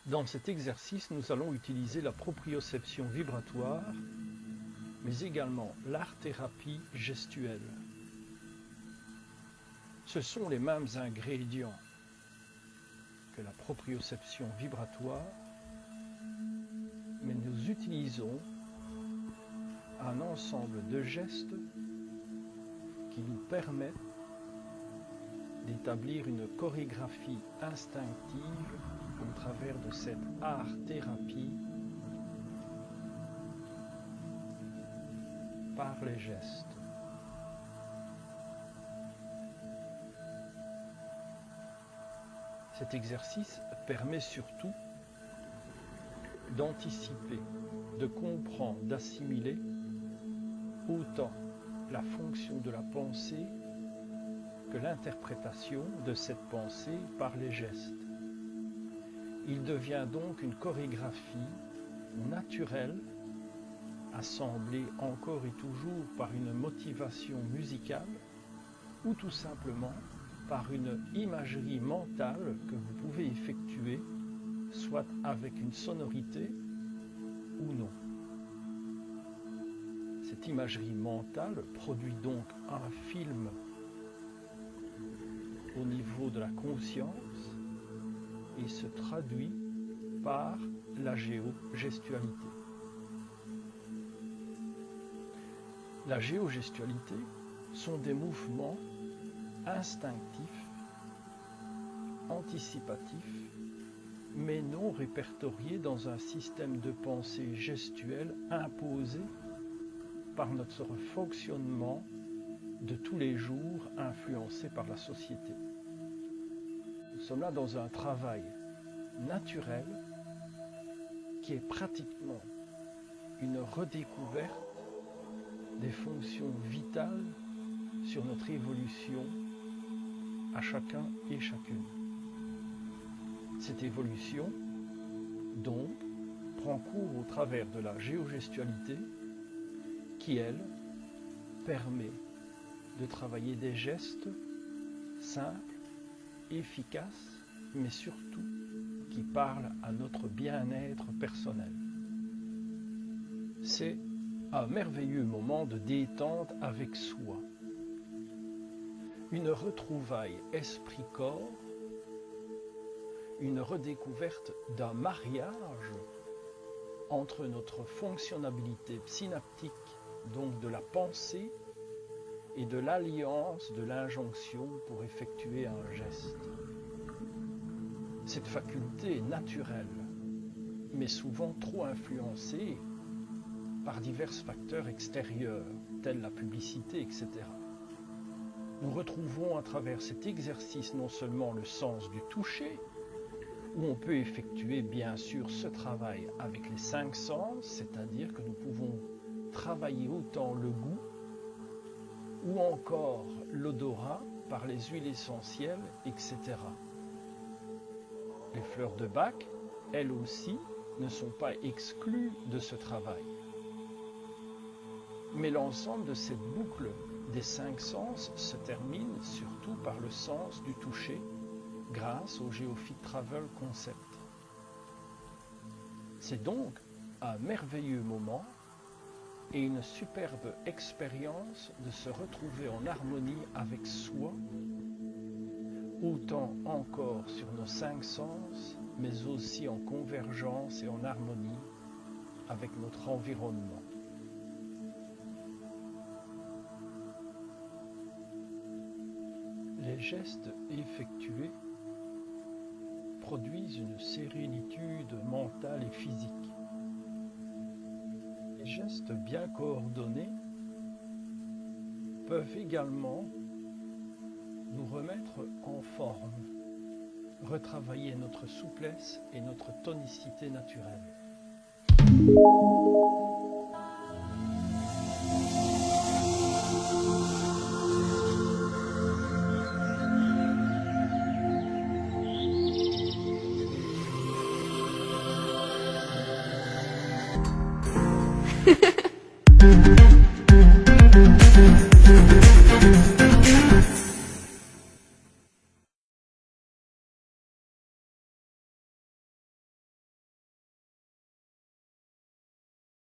Dans cet exercice, nous allons utiliser la proprioception vibratoire, mais également l'art-thérapie gestuelle. Ce sont les mêmes ingrédients que la proprioception vibratoire, mais nous utilisons un ensemble de gestes qui nous permettent d'établir une chorégraphie instinctive au travers de cette art-thérapie par les gestes. Cet exercice permet surtout d'anticiper, de comprendre, d'assimiler autant la fonction de la pensée que l'interprétation de cette pensée par les gestes. Il devient donc une chorégraphie naturelle, assemblée encore et toujours par une motivation musicale ou tout simplement par une imagerie mentale que vous pouvez effectuer, soit avec une sonorité ou non. Cette imagerie mentale produit donc un film au niveau de la conscience et se traduit par la géogestualité. La géogestualité sont des mouvements instinctifs, anticipatifs, mais non répertoriés dans un système de pensée gestuelle imposé par notre fonctionnement de tous les jours influencé par la société. Nous sommes là dans un travail naturel qui est pratiquement une redécouverte des fonctions vitales sur notre évolution à chacun et chacune. Cette évolution, donc, prend cours au travers de la géogestualité qui, elle, permet de travailler des gestes simples, efficaces, mais surtout qui parlent à notre bien-être personnel. C'est un merveilleux moment de détente avec soi. Une retrouvaille esprit-corps, une redécouverte d'un mariage entre notre fonctionnalité synaptique, donc de la pensée, et de l'alliance de l'injonction pour effectuer un geste. Cette faculté est naturelle, mais souvent trop influencée par divers facteurs extérieurs, tels la publicité, etc. Nous retrouvons à travers cet exercice non seulement le sens du toucher, où on peut effectuer bien sûr ce travail avec les 5 sens, c'est-à-dire que nous pouvons travailler autant le goût ou encore l'odorat par les huiles essentielles, etc. Les fleurs de Bach, elles aussi, ne sont pas exclues de ce travail. Mais l'ensemble de cette boucle des 5 sens se termine surtout par le sens du toucher grâce au Geofic Travel Concept. C'est donc un merveilleux moment et une superbe expérience de se retrouver en harmonie avec soi, autant encore sur nos 5 sens, mais aussi en convergence et en harmonie avec notre environnement. Les gestes effectués produisent une sérénitude mentale et physique. Les gestes bien coordonnés peuvent également nous remettre en forme, retravailler notre souplesse et notre tonicité naturelle.